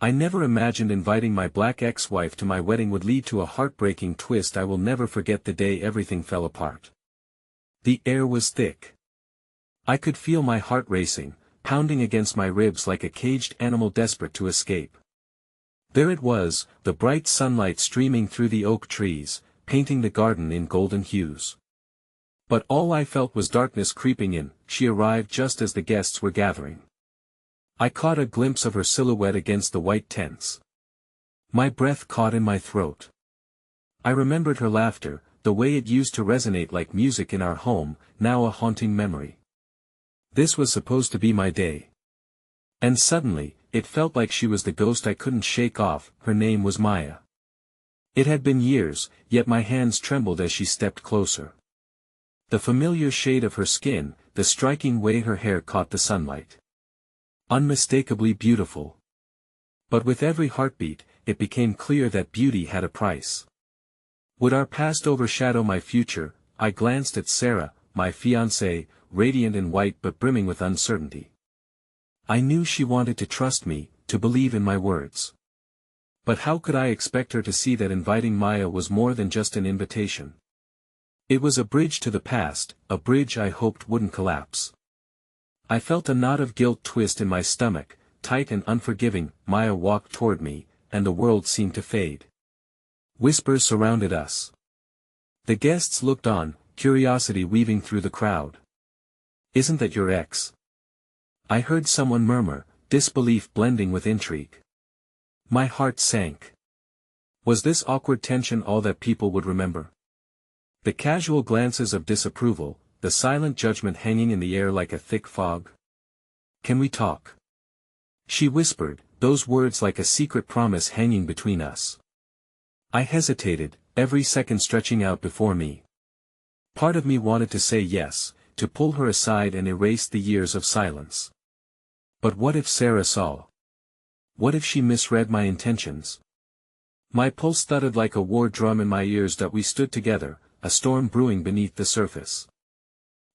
I never imagined inviting my black ex-wife to my wedding would lead to a heartbreaking twist. I will never forget the day everything fell apart. The air was thick. I could feel my heart racing, pounding against my ribs like a caged animal desperate to escape. There it was, the bright sunlight streaming through the oak trees, painting the garden in golden hues. But all I felt was darkness creeping in. She arrived just as the guests were gathering. I caught a glimpse of her silhouette against the white tents. My breath caught in my throat. I remembered her laughter, the way it used to resonate like music in our home, now a haunting memory. This was supposed to be my day. And suddenly, it felt like she was the ghost I couldn't shake off. Her name was Maya. It had been years, yet my hands trembled as she stepped closer. The familiar shade of her skin, the striking way her hair caught the sunlight. Unmistakably beautiful. But with every heartbeat, it became clear that beauty had a price. Would our past overshadow my future? I glanced at Sarah, my fiancée, radiant in white but brimming with uncertainty. I knew she wanted to trust me, to believe in my words. But how could I expect her to see that inviting Maya was more than just an invitation? It was a bridge to the past, a bridge I hoped wouldn't collapse. I felt a knot of guilt twist in my stomach, tight and unforgiving. Maya walked toward me, and the world seemed to fade. Whispers surrounded us. The guests looked on, curiosity weaving through the crowd. "Isn't that your ex?" I heard someone murmur, disbelief blending with intrigue. My heart sank. Was this awkward tension all that people would remember? The casual glances of disapproval, the silent judgment hanging in the air like a thick fog. "Can we talk?" She whispered, those words like a secret promise hanging between us. I hesitated, every second stretching out before me. Part of me wanted to say yes, to pull her aside and erase the years of silence. But what if Sarah saw? What if she misread my intentions? My pulse thudded like a war drum in my ears. That we stood together, a storm brewing beneath the surface.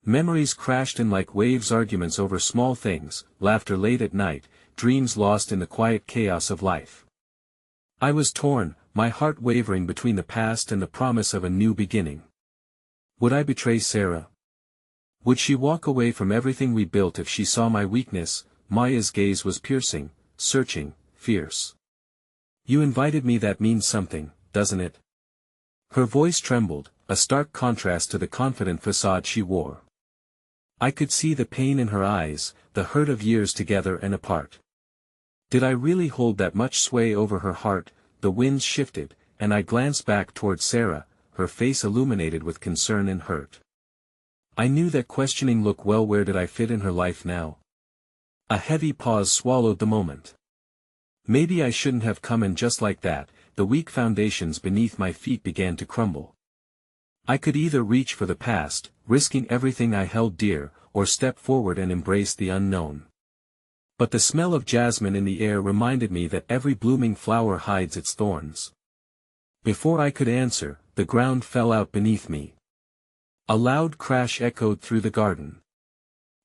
Memories crashed in like waves, arguments over small things, laughter late at night, dreams lost in the quiet chaos of life. I was torn, my heart wavering between the past and the promise of a new beginning. Would I betray Sarah? Would she walk away from everything we built if she saw my weakness? Maya's gaze was piercing, searching, fierce. "You invited me, that means something, doesn't it?" Her voice trembled, a stark contrast to the confident facade she wore. I could see the pain in her eyes, the hurt of years together and apart. Did I really hold that much sway over her heart? The winds shifted, and I glanced back toward Sarah, her face illuminated with concern and hurt. I knew that questioning look well. Where did I fit in her life now? A heavy pause swallowed the moment. Maybe I shouldn't have come in just like that. The weak foundations beneath my feet began to crumble. I could either reach for the past, risking everything I held dear, or step forward and embrace the unknown. But the smell of jasmine in the air reminded me that every blooming flower hides its thorns. Before I could answer, the ground fell out beneath me. A loud crash echoed through the garden.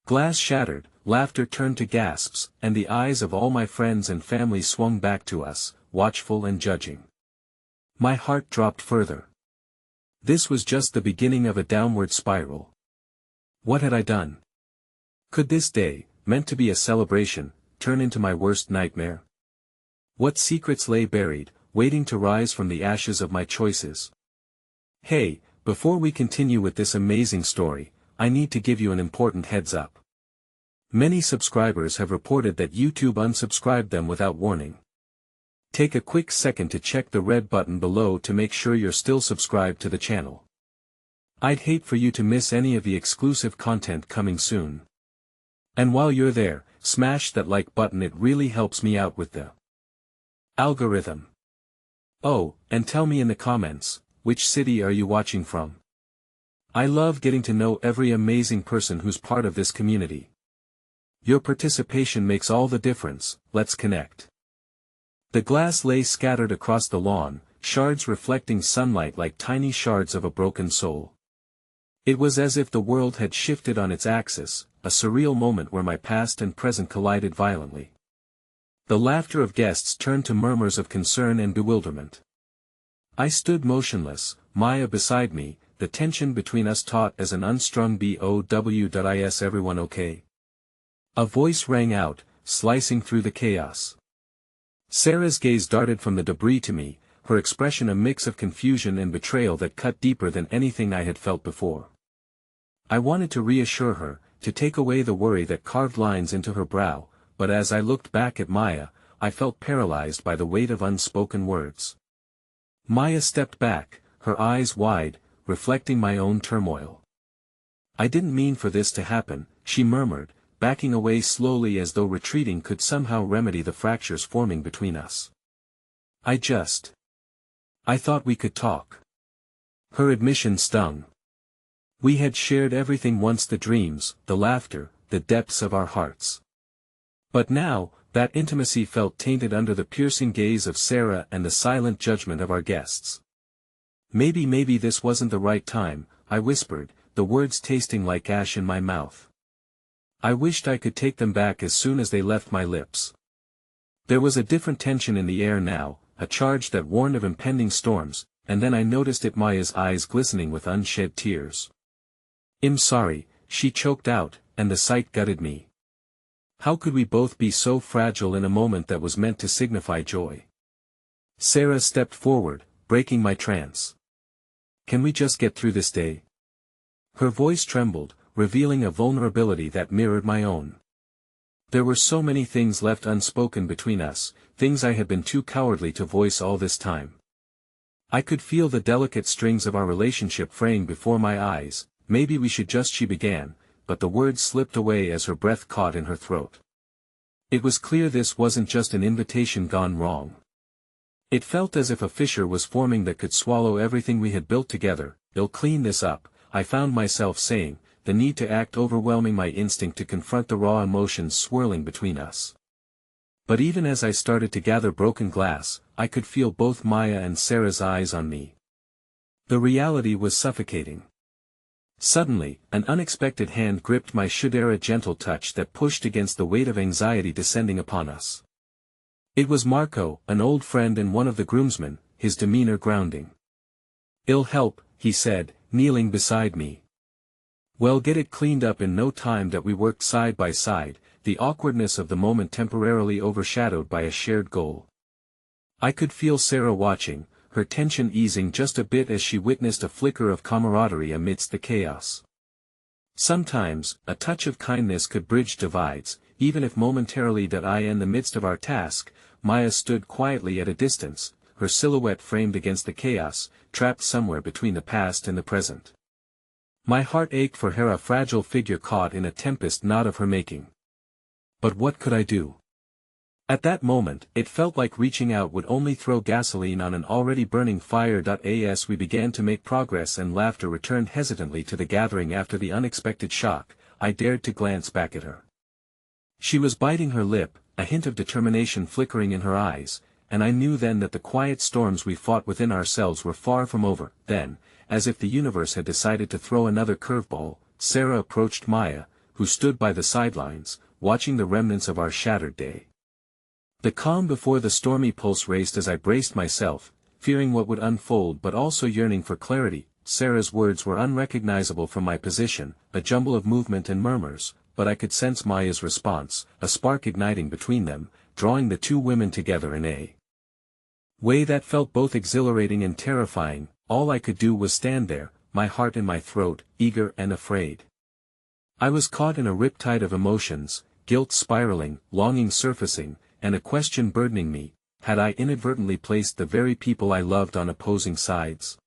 Glass shattered, laughter turned to gasps, and the eyes of all my friends and family swung back to us, watchful and judging. My heart dropped further. This was just the beginning of a downward spiral. What had I done? Could this day, meant to be a celebration, turn into my worst nightmare? What secrets lay buried, waiting to rise from the ashes of my choices? Hey, before we continue with this amazing story, I need to give you an important heads up. Many subscribers have reported that YouTube unsubscribed them without warning. Take a quick second to check the red button below to make sure you're still subscribed to the channel. I'd hate for you to miss any of the exclusive content coming soon. And while you're there, smash that like button, it really helps me out with the algorithm. Oh, and tell me in the comments, which city are you watching from? I love getting to know every amazing person who's part of this community. Your participation makes all the difference. Let's connect. The glass lay scattered across the lawn, shards reflecting sunlight like tiny shards of a broken soul. It was as if the world had shifted on its axis, a surreal moment where my past and present collided violently. The laughter of guests turned to murmurs of concern and bewilderment. I stood motionless, Maya beside me, the tension between us taut as an unstrung bow. Everyone okay? A voice rang out, slicing through the chaos. Sarah's gaze darted from the debris to me, her expression a mix of confusion and betrayal that cut deeper than anything I had felt before. I wanted to reassure her, to take away the worry that carved lines into her brow, but as I looked back at Maya, I felt paralyzed by the weight of unspoken words. Maya stepped back, her eyes wide, reflecting my own turmoil. "I didn't mean for this to happen," she murmured, backing away slowly as though retreating could somehow remedy the fractures forming between us. I thought we could talk." Her admission stung. We had shared everything once, the dreams, the laughter, the depths of our hearts. But now, that intimacy felt tainted under the piercing gaze of Sarah and the silent judgment of our guests. Maybe this wasn't the right time," I whispered, the words tasting like ash in my mouth. I wished I could take them back as soon as they left my lips. There was a different tension in the air now, a charge that warned of impending storms, and then I noticed Maya's eyes glistening with unshed tears. "I'm sorry," she choked out, and the sight gutted me. How could we both be so fragile in a moment that was meant to signify joy? Sarah stepped forward, breaking my trance. "Can we just get through this day?" Her voice trembled, revealing a vulnerability that mirrored my own. There were so many things left unspoken between us, things I had been too cowardly to voice all this time. I could feel the delicate strings of our relationship fraying before my eyes. "Maybe we should just," she began, but the words slipped away as her breath caught in her throat. It was clear this wasn't just an invitation gone wrong. It felt as if a fissure was forming that could swallow everything we had built together. "They'll clean this up," I found myself saying, the need to act overwhelming my instinct to confront the raw emotions swirling between us. But even as I started to gather broken glass, I could feel both Maya and Sarah's eyes on me. The reality was suffocating. Suddenly, an unexpected hand gripped my shoulder, a gentle touch that pushed against the weight of anxiety descending upon us. It was Marco, an old friend and one of the groomsmen, his demeanor grounding. "It'll help," he said, kneeling beside me. "Well, get it cleaned up in no time." That we worked side by side, the awkwardness of the moment temporarily overshadowed by a shared goal. I could feel Sarah watching, her tension easing just a bit as she witnessed a flicker of camaraderie amidst the chaos. Sometimes, a touch of kindness could bridge divides, even if momentarily. That I, in the midst of our task, Maya stood quietly at a distance, her silhouette framed against the chaos, trapped somewhere between the past and the present. My heart ached for her, a fragile figure caught in a tempest not of her making. But what could I do? At that moment, it felt like reaching out would only throw gasoline on an already burning fire. As we began to make progress and laughter returned hesitantly to the gathering after the unexpected shock, I dared to glance back at her. She was biting her lip, a hint of determination flickering in her eyes, and I knew then that the quiet storms we fought within ourselves were far from over. Then, as if the universe had decided to throw another curveball, Sarah approached Maya, who stood by the sidelines, watching the remnants of our shattered day. The calm before the stormy pulse raced as I braced myself, fearing what would unfold but also yearning for clarity. Sarah's words were unrecognizable from my position, a jumble of movement and murmurs, but I could sense Maya's response, a spark igniting between them, drawing the two women together in a way that felt both exhilarating and terrifying. All I could do was stand there, my heart in my throat, eager and afraid. I was caught in a riptide of emotions, guilt spiraling, longing surfacing, and a question burdening me: had I inadvertently placed the very people I loved on opposing sides?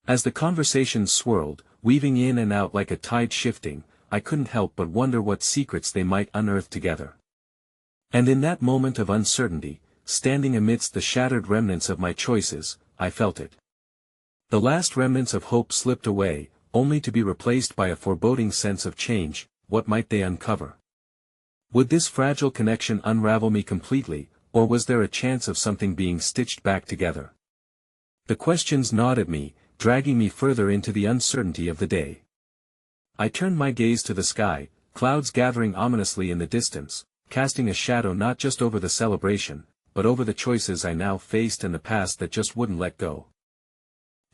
As the conversation swirled, weaving in and out like a tide shifting, I couldn't help but wonder what secrets they might unearth together. And in that moment of uncertainty, standing amidst the shattered remnants of my choices, I felt it. The last remnants of hope slipped away, only to be replaced by a foreboding sense of change. What might they uncover? Would this fragile connection unravel me completely, or was there a chance of something being stitched back together? The questions gnawed at me, dragging me further into the uncertainty of the day. I turned my gaze to the sky, clouds gathering ominously in the distance, casting a shadow not just over the celebration, but over the choices I now faced and the past that just wouldn't let go.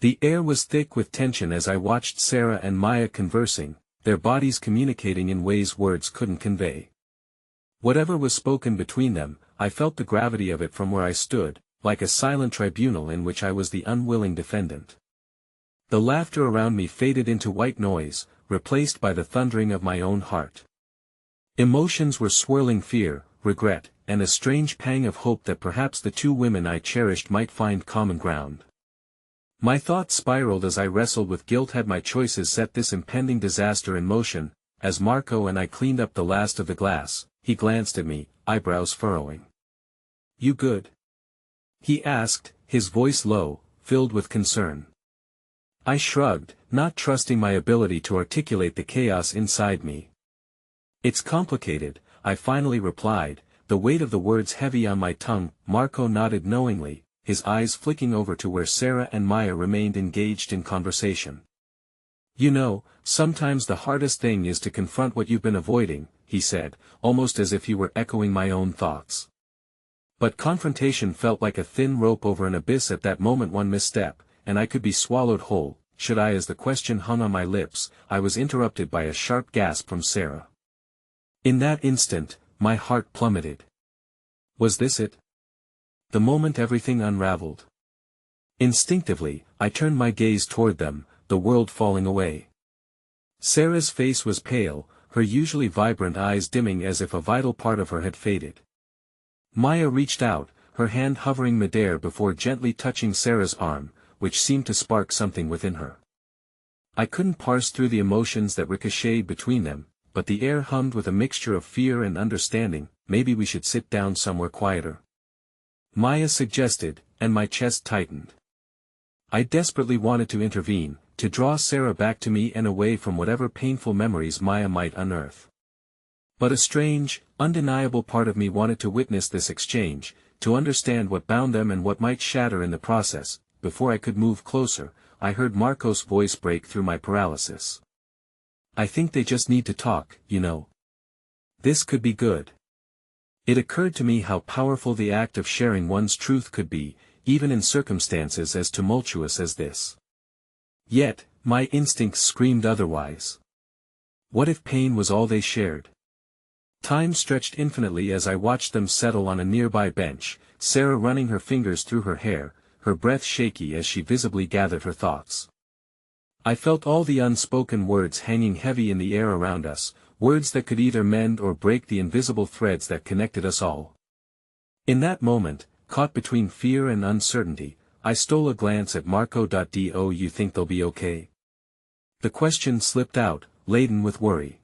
The air was thick with tension as I watched Sarah and Maya conversing, their bodies communicating in ways words couldn't convey. Whatever was spoken between them, I felt the gravity of it from where I stood, like a silent tribunal in which I was the unwilling defendant. The laughter around me faded into white noise, replaced by the thundering of my own heart. Emotions were swirling: fear, regret, and a strange pang of hope that perhaps the two women I cherished might find common ground. My thoughts spiraled as I wrestled with guilt. Had my choices set this impending disaster in motion? As Marco and I cleaned up the last of the glass, he glanced at me, eyebrows furrowing. "You good?" he asked, his voice low, filled with concern. I shrugged, not trusting my ability to articulate the chaos inside me. "It's complicated," I finally replied, the weight of the words heavy on my tongue. Marco nodded knowingly, his eyes flicking over to where Sarah and Maya remained engaged in conversation. "You know, sometimes the hardest thing is to confront what you've been avoiding," he said, almost as if he were echoing my own thoughts. But confrontation felt like a thin rope over an abyss at that moment. One misstep, and I could be swallowed whole. Should I? As the question hung on my lips, I was interrupted by a sharp gasp from Sarah. In that instant, my heart plummeted. Was this it? The moment everything unraveled. Instinctively, I turned my gaze toward them, the world falling away. Sarah's face was pale, her usually vibrant eyes dimming as if a vital part of her had faded. Maya reached out, her hand hovering midair before gently touching Sarah's arm, which seemed to spark something within her. I couldn't parse through the emotions that ricocheted between them, but the air hummed with a mixture of fear and understanding. "Maybe we should sit down somewhere quieter," Maya suggested, and my chest tightened. I desperately wanted to intervene, to draw Sarah back to me and away from whatever painful memories Maya might unearth. But a strange, undeniable part of me wanted to witness this exchange, to understand what bound them and what might shatter in the process. Before I could move closer, I heard Marco's voice break through my paralysis. "I think they just need to talk, you know. This could be good." It occurred to me how powerful the act of sharing one's truth could be, even in circumstances as tumultuous as this. Yet, my instincts screamed otherwise. What if pain was all they shared? Time stretched infinitely as I watched them settle on a nearby bench, Sarah running her fingers through her hair, her breath shaky as she visibly gathered her thoughts. I felt all the unspoken words hanging heavy in the air around us, words that could either mend or break the invisible threads that connected us all. In that moment, caught between fear and uncertainty, I stole a glance at Marco. "Do you think they'll be okay?" The question slipped out, laden with worry.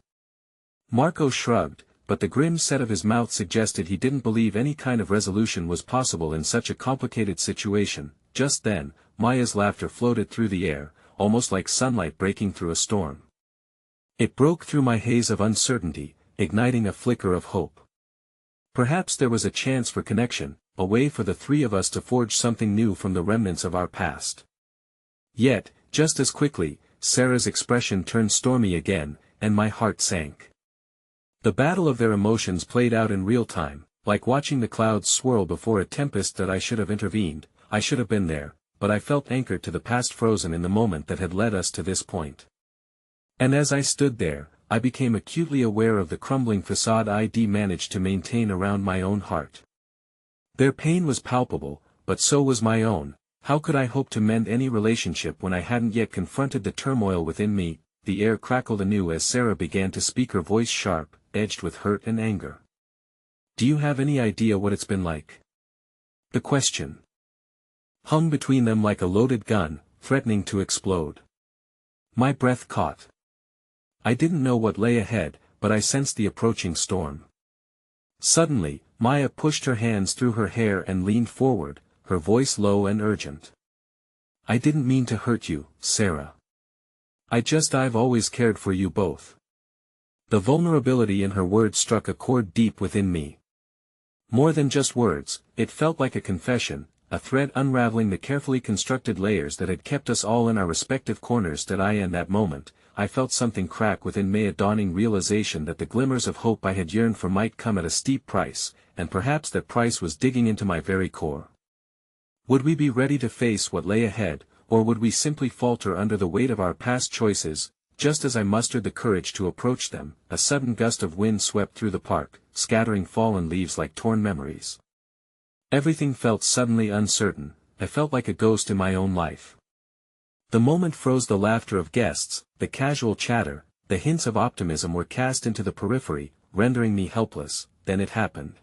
Marco shrugged, but the grim set of his mouth suggested he didn't believe any kind of resolution was possible in such a complicated situation. Just then, Maya's laughter floated through the air, almost like sunlight breaking through a storm. It broke through my haze of uncertainty, igniting a flicker of hope. Perhaps there was a chance for connection, a way for the three of us to forge something new from the remnants of our past. Yet, just as quickly, Sarah's expression turned stormy again, and my heart sank. The battle of their emotions played out in real time, like watching the clouds swirl before a tempest. That I should have intervened, I should have been there, but I felt anchored to the past, frozen in the moment that had led us to this point. And as I stood there, I became acutely aware of the crumbling facade I'd managed to maintain around my own heart. Their pain was palpable, but so was my own. How could I hope to mend any relationship when I hadn't yet confronted the turmoil within me? The air crackled anew as Sarah began to speak, her voice sharp, edged with hurt and anger. "Do you have any idea what it's been like?" The question hung between them like a loaded gun, threatening to explode. My breath caught. I didn't know what lay ahead, but I sensed the approaching storm. Suddenly, Maya pushed her hands through her hair and leaned forward, her voice low and urgent. "I didn't mean to hurt you, Sarah. I've always cared for you both." The vulnerability in her words struck a chord deep within me. More than just words, it felt like a confession, a thread unraveling the carefully constructed layers that had kept us all in our respective corners. In that moment, I felt something crack within me, a dawning realization that the glimmers of hope I had yearned for might come at a steep price, and perhaps that price was digging into my very core. Would we be ready to face what lay ahead, or would we simply falter under the weight of our past choices? Just as I mustered the courage to approach them, a sudden gust of wind swept through the park, scattering fallen leaves like torn memories. Everything felt suddenly uncertain. I felt like a ghost in my own life. The moment froze. The laughter of guests, the casual chatter, the hints of optimism were cast into the periphery, rendering me helpless. Then it happened.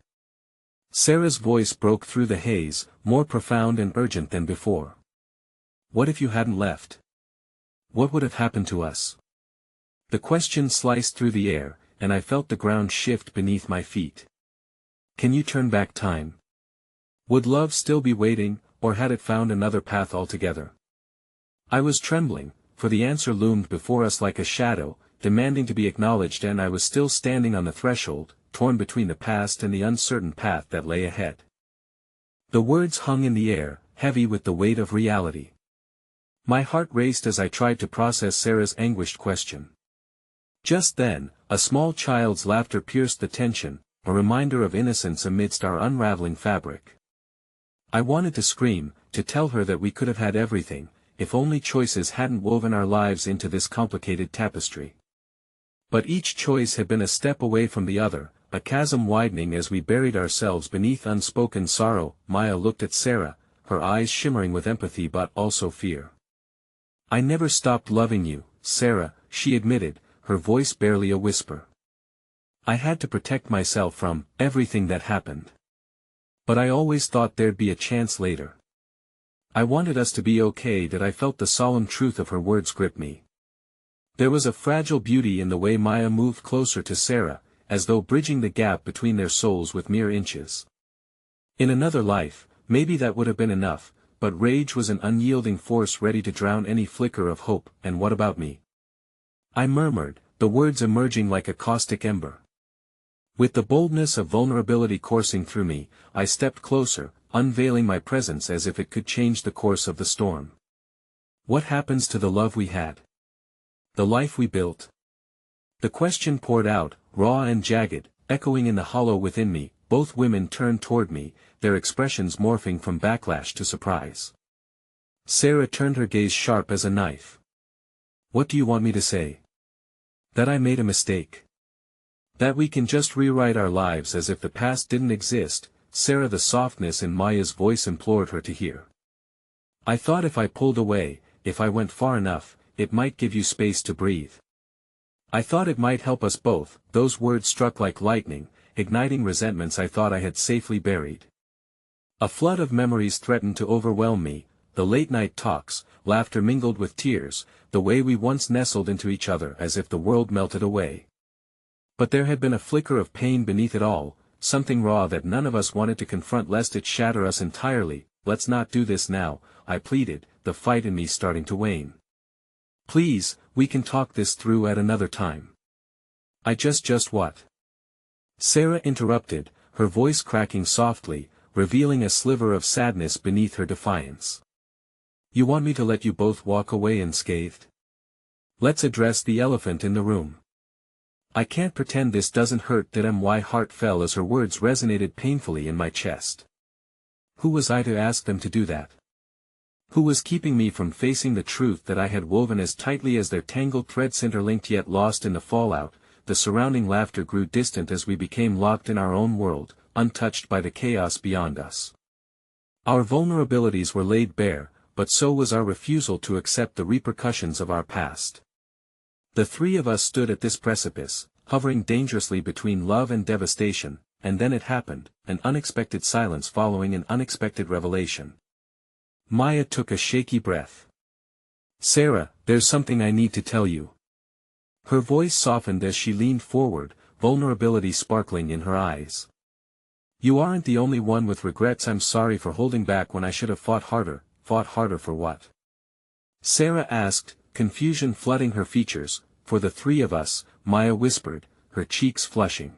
Sarah's voice broke through the haze, more profound and urgent than before. What if you hadn't left? What would have happened to us? The question sliced through the air, and I felt the ground shift beneath my feet. Can you turn back time? Would love still be waiting, or had it found another path altogether? I was trembling, for the answer loomed before us like a shadow, demanding to be acknowledged, and I was still standing on the threshold, torn between the past and the uncertain path that lay ahead. The words hung in the air, heavy with the weight of reality. My heart raced as I tried to process Sarah's anguished question. Just then, a small child's laughter pierced the tension, a reminder of innocence amidst our unraveling fabric. I wanted to scream, to tell her that we could have had everything, if only choices hadn't woven our lives into this complicated tapestry. But each choice had been a step away from the other, a chasm widening as we buried ourselves beneath unspoken sorrow. Maya looked at Sarah, her eyes shimmering with empathy but also fear. I never stopped loving you, Sarah, she admitted, her voice barely a whisper. I had to protect myself from everything that happened. But I always thought there'd be a chance later. I wanted us to be okay. That I felt the solemn truth of her words grip me. There was a fragile beauty in the way Maya moved closer to Sarah, as though bridging the gap between their souls with mere inches. In another life, maybe that would have been enough, but rage was an unyielding force ready to drown any flicker of hope. And what about me? I murmured, the words emerging like a caustic ember. With the boldness of vulnerability coursing through me, I stepped closer, unveiling my presence as if it could change the course of the storm. What happens to the love we had? The life we built? The question poured out, raw and jagged, echoing in the hollow within me. Both women turned toward me, their expressions morphing from backlash to surprise. Sarah turned her gaze sharp as a knife. What do you want me to say? That I made a mistake. That we can just rewrite our lives as if the past didn't exist. Sarah, the softness in Maya's voice implored her to hear. I thought if I pulled away, if I went far enough, it might give you space to breathe. I thought it might help us both. Those words struck like lightning, igniting resentments I thought I had safely buried. A flood of memories threatened to overwhelm me, the late-night talks, laughter mingled with tears, the way we once nestled into each other as if the world melted away. But there had been a flicker of pain beneath it all, something raw that none of us wanted to confront lest it shatter us entirely. Let's not do this now, I pleaded, the fight in me starting to wane. Please, we can talk this through at another time. I just what? Sarah interrupted, her voice cracking softly, revealing a sliver of sadness beneath her defiance. You want me to let you both walk away unscathed? Let's address the elephant in the room. I can't pretend this doesn't hurt. My heart fell as her words resonated painfully in my chest. Who was I to ask them to do that? Who was keeping me from facing the truth that I had woven as tightly as their tangled threads, interlinked yet lost in the fallout? The surrounding laughter grew distant as we became locked in our own world, untouched by the chaos beyond us. Our vulnerabilities were laid bare, but so was our refusal to accept the repercussions of our past. The three of us stood at this precipice, hovering dangerously between love and devastation, and then it happened, an unexpected silence following an unexpected revelation. Maya took a shaky breath. Sarah, there's something I need to tell you. Her voice softened as she leaned forward, vulnerability sparkling in her eyes. You aren't the only one with regrets. I'm sorry for holding back when I should have fought harder. Fought harder for what? Sarah asked, confusion flooding her features. For the three of us, Maya whispered, her cheeks flushing.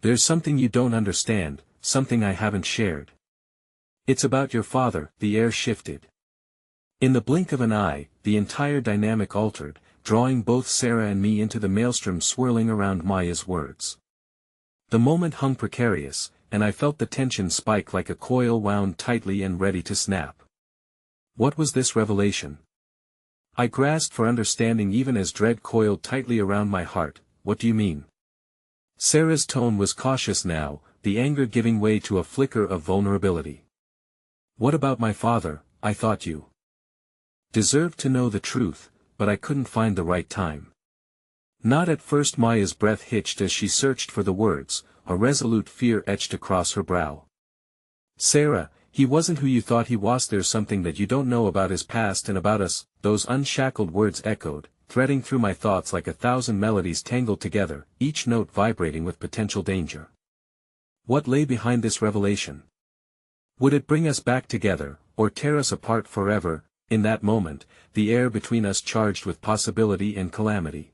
There's something you don't understand, something I haven't shared. It's about your father. The air shifted. In the blink of an eye, the entire dynamic altered, drawing both Sarah and me into the maelstrom swirling around Maya's words. The moment hung precarious, and I felt the tension spike like a coil wound tightly and ready to snap. What was this revelation? I grasped for understanding even as dread coiled tightly around my heart. What do you mean? Sarah's tone was cautious now, the anger giving way to a flicker of vulnerability. What about my father? I thought you deserved to know the truth, but I couldn't find the right time. Not at first. Maya's breath hitched as she searched for the words, a resolute fear etched across her brow. Sarah, he wasn't who you thought he was. There's something that you don't know about his past and about us. Those unshackled words echoed, threading through my thoughts like 1,000 melodies tangled together, each note vibrating with potential danger. What lay behind this revelation? Would it bring us back together, or tear us apart forever? In that moment, the air between us charged with possibility and calamity.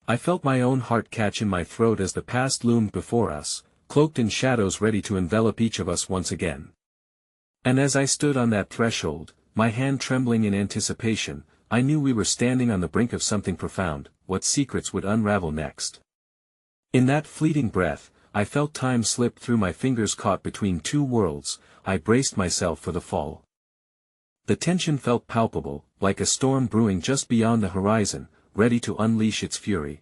I felt my own heart catch in my throat as the past loomed before us, cloaked in shadows ready to envelop each of us once again. And as I stood on that threshold, my hand trembling in anticipation, I knew we were standing on the brink of something profound. What secrets would unravel next? In that fleeting breath, I felt time slip through my fingers. Caught between two worlds, I braced myself for the fall. The tension felt palpable, like a storm brewing just beyond the horizon, ready to unleash its fury.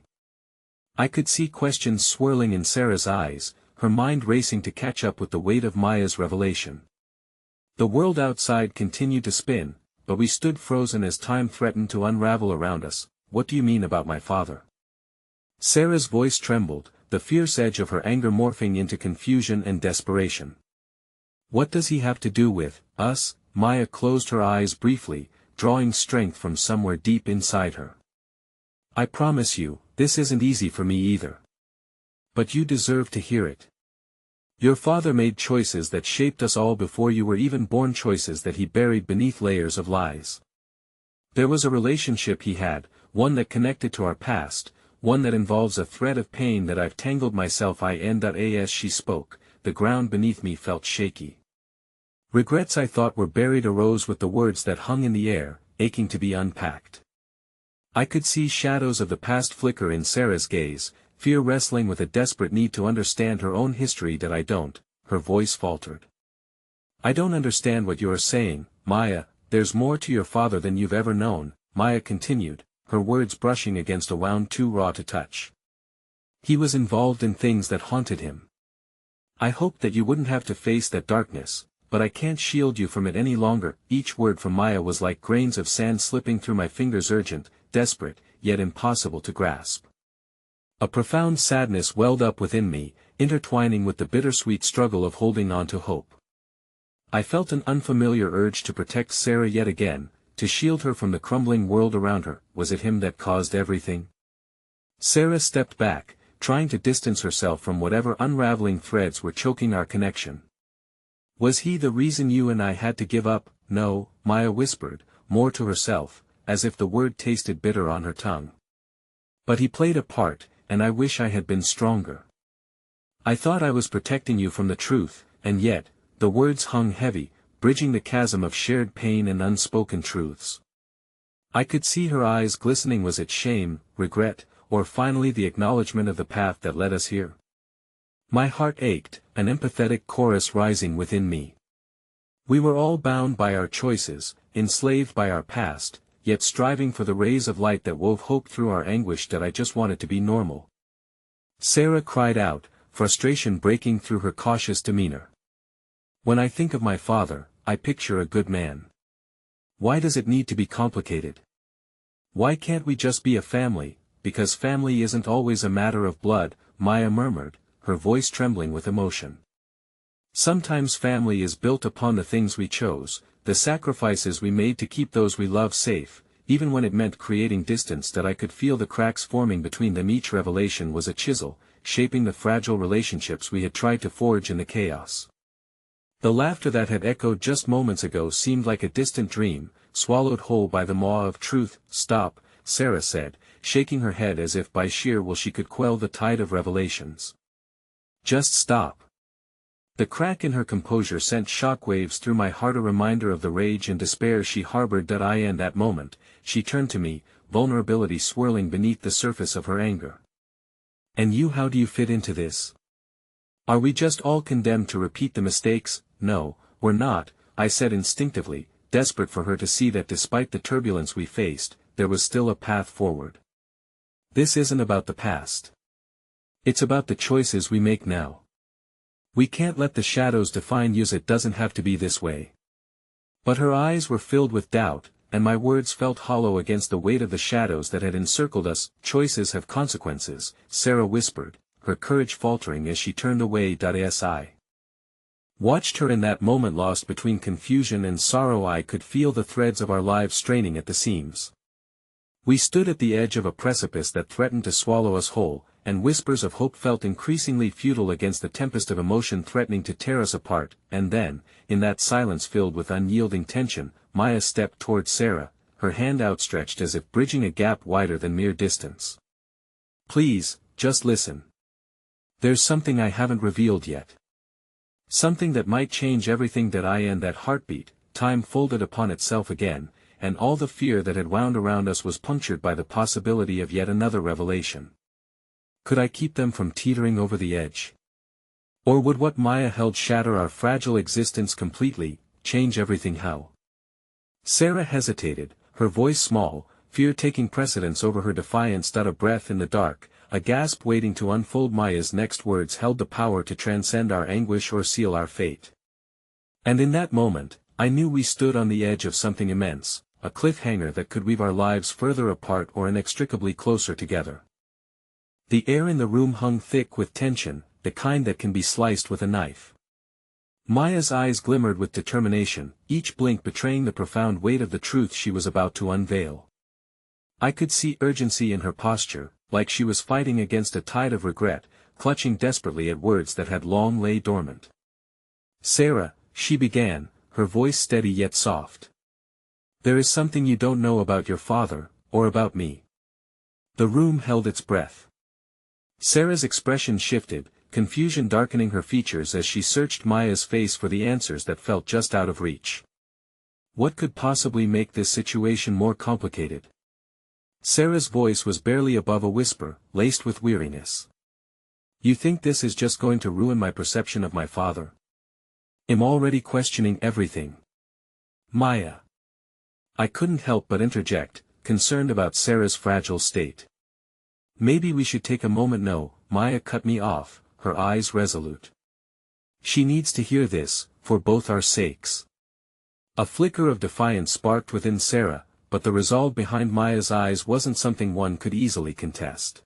I could see questions swirling in Sarah's eyes, her mind racing to catch up with the weight of Maya's revelation. The world outside continued to spin, but we stood frozen as time threatened to unravel around us. What do you mean about my father? Sarah's voice trembled, the fierce edge of her anger morphing into confusion and desperation. What does he have to do with us? Maya closed her eyes briefly, drawing strength from somewhere deep inside her. I promise you, this isn't easy for me either. But you deserve to hear it. Your father made choices that shaped us all before you were even born, choices that he buried beneath layers of lies. There was a relationship he had, one that connected to our past, one that involves a thread of pain that I've tangled myself in. As she spoke, the ground beneath me felt shaky. Regrets I thought were buried arose with the words that hung in the air, aching to be unpacked. I could see shadows of the past flicker in Sarah's gaze, fear wrestling with a desperate need to understand her own history that I don't. Her voice faltered. I don't understand what you are saying, Maya. There's more to your father than you've ever known, Maya continued, her words brushing against a wound too raw to touch. He was involved in things that haunted him. I hoped that you wouldn't have to face that darkness, but I can't shield you from it any longer. Each word from Maya was like grains of sand slipping through my fingers, urgent, desperate, yet impossible to grasp. A profound sadness welled up within me, intertwining with the bittersweet struggle of holding on to hope. I felt an unfamiliar urge to protect Sarah yet again, to shield her from the crumbling world around her. Was it him that caused everything? Sarah stepped back, trying to distance herself from whatever unraveling threads were choking our connection. Was he the reason you and I had to give up? No, Maya whispered, more to herself, as if the word tasted bitter on her tongue. But he played a part, and I wish I had been stronger. I thought I was protecting you from the truth, and yet, the words hung heavy, bridging the chasm of shared pain and unspoken truths. I could see her eyes glistening. Was it shame, regret, or finally the acknowledgement of the path that led us here? My heart ached, an empathetic chorus rising within me. We were all bound by our choices, enslaved by our past, yet striving for the rays of light that wove hope through our anguish. That I just wanted to be normal. Sarah cried out, frustration breaking through her cautious demeanor. When I think of my father, I picture a good man. Why does it need to be complicated? Why can't we just be a family? Because family isn't always a matter of blood, Maya murmured, her voice trembling with emotion. Sometimes family is built upon the things we chose, the sacrifices we made to keep those we love safe, even when it meant creating distance. That I could feel the cracks forming between them. Each revelation was a chisel, shaping the fragile relationships we had tried to forge in the chaos. The laughter that had echoed just moments ago seemed like a distant dream, swallowed whole by the maw of truth. Stop, Sarah said, shaking her head as if by sheer will she could quell the tide of revelations. Just stop. The crack in her composure sent shockwaves through my heart, a reminder of the rage and despair she harbored. In that moment, she turned to me, vulnerability swirling beneath the surface of her anger. "And you, how do you fit into this? Are we just all condemned to repeat the mistakes?" "No, we're not," I said instinctively, desperate for her to see that despite the turbulence we faced, there was still a path forward. "This isn't about the past. It's about the choices we make now. We can't let the shadows define us. It doesn't have to be this way." But her eyes were filled with doubt, and my words felt hollow against the weight of the shadows that had encircled us. "Choices have consequences," Sarah whispered, her courage faltering as she turned away. As I watched her in that moment, lost between confusion and sorrow, I could feel the threads of our lives straining at the seams. We stood at the edge of a precipice that threatened to swallow us whole, and whispers of hope felt increasingly futile against the tempest of emotion threatening to tear us apart. And then, in that silence filled with unyielding tension, Maya stepped towards Sarah, her hand outstretched as if bridging a gap wider than mere distance. "Please, just listen. There's something I haven't revealed yet. Something that might change everything." And that heartbeat, time folded upon itself again, and all the fear that had wound around us was punctured by the possibility of yet another revelation. Could I keep them from teetering over the edge? Or would what Maya held shatter our fragile existence completely, change everything? How? Sarah hesitated, her voice small, fear taking precedence over her defiance. A breath in the dark, a gasp waiting to unfold. Maya's next words held the power to transcend our anguish or seal our fate. And in that moment, I knew we stood on the edge of something immense, a cliffhanger that could weave our lives further apart or inextricably closer together. The air in the room hung thick with tension, the kind that can be sliced with a knife. Maya's eyes glimmered with determination, each blink betraying the profound weight of the truth she was about to unveil. I could see urgency in her posture, like she was fighting against a tide of regret, clutching desperately at words that had long lay dormant. "Sarah," she began, her voice steady yet soft. "There is something you don't know about your father, or about me." The room held its breath. Sarah's expression shifted, confusion darkening her features as she searched Maya's face for the answers that felt just out of reach. What could possibly make this situation more complicated? Sarah's voice was barely above a whisper, laced with weariness. "You think this is just going to ruin my perception of my father? I'm already questioning everything." "Maya." I couldn't help but interject, concerned about Sarah's fragile state. "Maybe we should take a moment." "No," Maya cut me off, her eyes resolute. "She needs to hear this, for both our sakes." A flicker of defiance sparked within Sarah, but the resolve behind Maya's eyes wasn't something one could easily contest.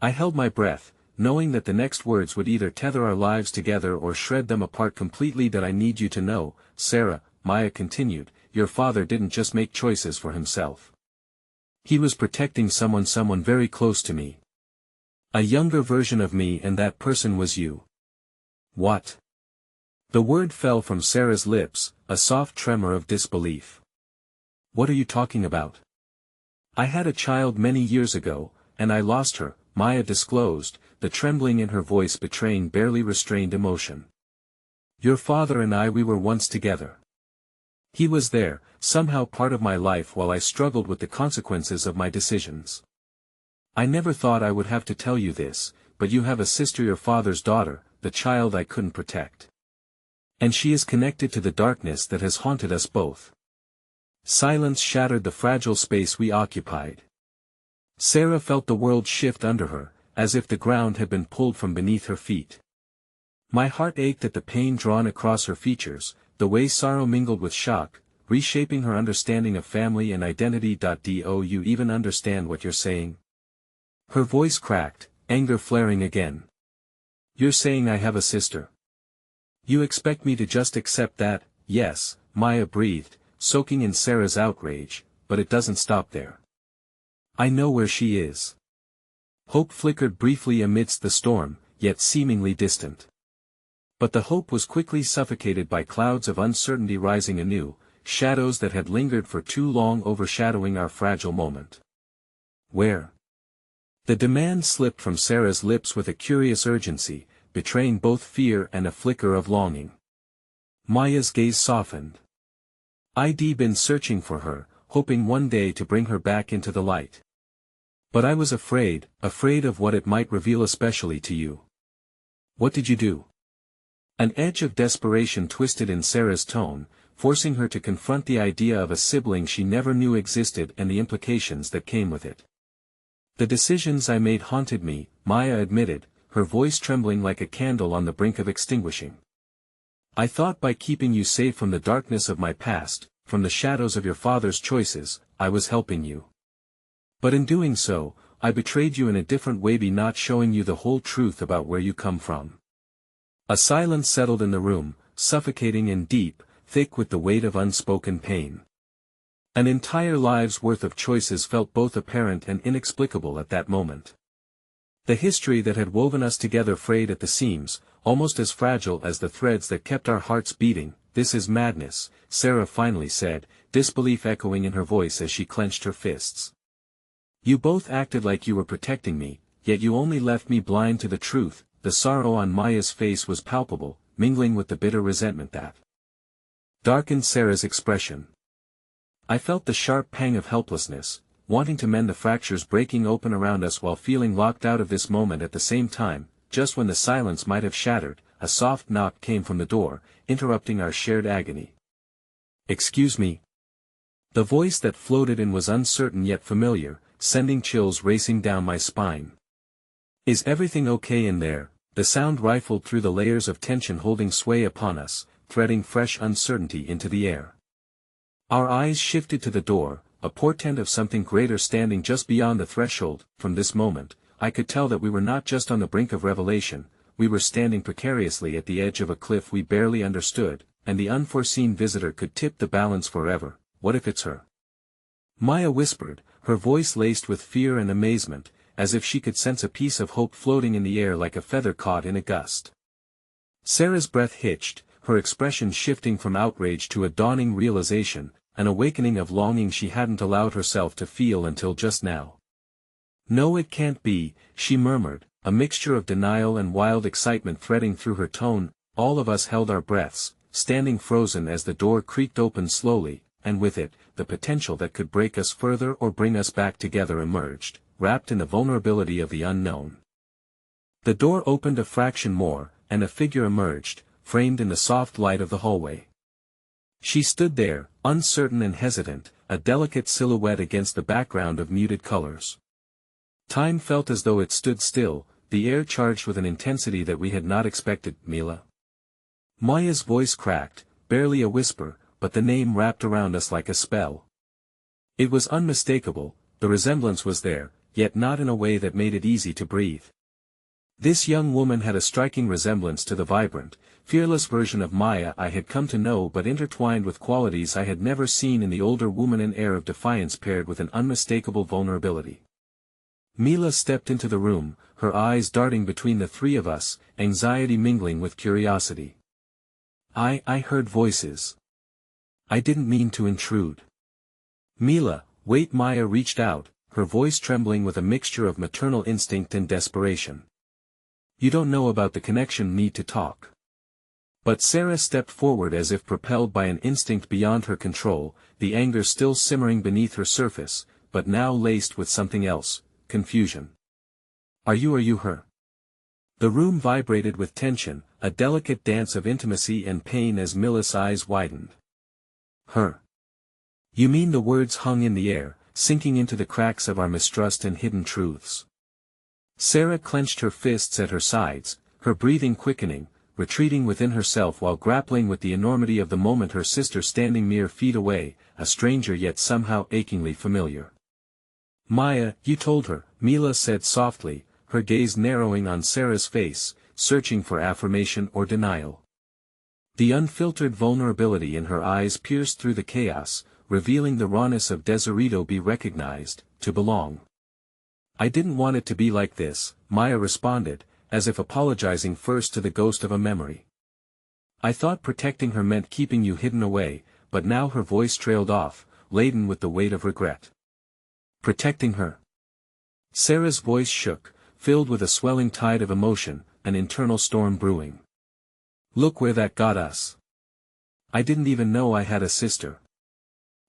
I held my breath, knowing that the next words would either tether our lives together or shred them apart completely. "I need you to know, Sarah," Maya continued, "your father didn't just make choices for himself. He was protecting someone very close to me. A younger version of me, and that person was you." "What?" The word fell from Sarah's lips, a soft tremor of disbelief. "What are you talking about?" "I had a child many years ago, and I lost her," Maya disclosed, the trembling in her voice betraying barely restrained emotion. "Your father and I, we were once together. He was there, somehow part of my life while I struggled with the consequences of my decisions. I never thought I would have to tell you this, but you have a sister, your father's daughter, the child I couldn't protect. And she is connected to the darkness that has haunted us both." Silence shattered the fragile space we occupied. Sarah felt the world shift under her, as if the ground had been pulled from beneath her feet. My heart ached at the pain drawn across her features, the way sorrow mingled with shock, reshaping her understanding of family and identity. "Do you even understand what you're saying?" Her voice cracked, anger flaring again. "You're saying I have a sister? You expect me to just accept that?" "Yes," Maya breathed, soaking in Sarah's outrage, "but it doesn't stop there. I know where she is." Hope flickered briefly amidst the storm, yet seemingly distant. But the hope was quickly suffocated by clouds of uncertainty rising anew, shadows that had lingered for too long overshadowing our fragile moment. "Where?" The demand slipped from Sarah's lips with a curious urgency, betraying both fear and a flicker of longing. Maya's gaze softened. I'd been searching for her, hoping one day to bring her back into the light. But I was afraid of what it might reveal, especially to you. What did you do? An edge of desperation twisted in Sarah's tone, forcing her to confront the idea of a sibling she never knew existed and the implications that came with it. The decisions I made haunted me, Maya admitted, her voice trembling like a candle on the brink of extinguishing. I thought by keeping you safe from the darkness of my past, from the shadows of your father's choices, I was helping you. But in doing so, I betrayed you in a different way by not showing you the whole truth about where you come from. A silence settled in the room, suffocating and deep, thick with the weight of unspoken pain. An entire life's worth of choices felt both apparent and inexplicable at that moment. The history that had woven us together frayed at the seams, almost as fragile as the threads that kept our hearts beating. This is madness, Sarah finally said, disbelief echoing in her voice as she clenched her fists. You both acted like you were protecting me, yet you only left me blind to the truth. The sorrow on Maya's face was palpable, mingling with the bitter resentment that darkened Sarah's expression. I felt the sharp pang of helplessness, wanting to mend the fractures breaking open around us while feeling locked out of this moment at the same time. Just when the silence might have shattered, a soft knock came from the door, interrupting our shared agony. Excuse me. The voice that floated in was uncertain yet familiar, sending chills racing down my spine. Is everything okay in there? The sound rifled through the layers of tension holding sway upon us, threading fresh uncertainty into the air. Our eyes shifted to the door, a portent of something greater standing just beyond the threshold. From this moment, I could tell that we were not just on the brink of revelation, we were standing precariously at the edge of a cliff we barely understood, and the unforeseen visitor could tip the balance forever. What if it's her? Maya whispered, her voice laced with fear and amazement, as if she could sense a piece of hope floating in the air like a feather caught in a gust. Sarah's breath hitched, her expression shifting from outrage to a dawning realization, an awakening of longing she hadn't allowed herself to feel until just now. No, it can't be, she murmured, a mixture of denial and wild excitement threading through her tone. All of us held our breaths, standing frozen as the door creaked open slowly, and with it, the potential that could break us further or bring us back together emerged, wrapped in the vulnerability of the unknown. The door opened a fraction more, and a figure emerged, framed in the soft light of the hallway. She stood there, uncertain and hesitant, a delicate silhouette against the background of muted colors. Time felt as though it stood still, the air charged with an intensity that we had not expected. Mila. Maya's voice cracked, barely a whisper, but the name wrapped around us like a spell. It was unmistakable, the resemblance was there, yet not in a way that made it easy to breathe. This young woman had a striking resemblance to the vibrant, fearless version of Maya I had come to know, but intertwined with qualities I had never seen in the older woman, an air of defiance paired with an unmistakable vulnerability. Mila stepped into the room, her eyes darting between the three of us, anxiety mingling with curiosity. I heard voices. I didn't mean to intrude. Mila, wait. Maya reached out, her voice trembling with a mixture of maternal instinct and desperation. You don't know about the connection. Need to talk. But Sarah stepped forward as if propelled by an instinct beyond her control, the anger still simmering beneath her surface, but now laced with something else, confusion. Are you her? The room vibrated with tension, a delicate dance of intimacy and pain as Mila's eyes widened. Her. You mean? The words hung in the air, sinking into the cracks of our mistrust and hidden truths. Sarah clenched her fists at her sides, her breathing quickening, retreating within herself while grappling with the enormity of the moment, her sister standing mere feet away, a stranger yet somehow achingly familiar. Maya, you told her, Mila said softly, her gaze narrowing on Sarah's face, searching for affirmation or denial. The unfiltered vulnerability in her eyes pierced through the chaos, revealing the rawness of Desiree be recognized, to belong. I didn't want it to be like this, Maya responded, as if apologizing first to the ghost of a memory. I thought protecting her meant keeping you hidden away, but now her voice trailed off, laden with the weight of regret. Protecting her? Sarah's voice shook, filled with a swelling tide of emotion, an internal storm brewing. Look where that got us. I didn't even know I had a sister.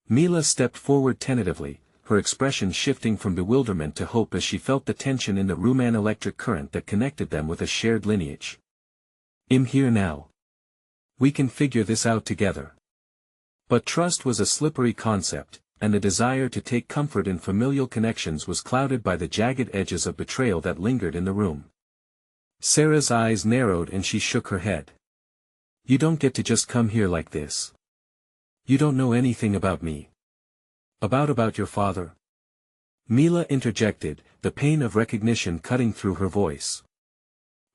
Mila stepped forward tentatively, her expression shifting from bewilderment to hope as she felt the tension in the room and electric current that connected them with a shared lineage. I'm here now. We can figure this out together. But trust was a slippery concept, and the desire to take comfort in familial connections was clouded by the jagged edges of betrayal that lingered in the room. Sarah's eyes narrowed and she shook her head. You don't get to just come here like this. You don't know anything about me. About your father? Mila interjected, the pain of recognition cutting through her voice.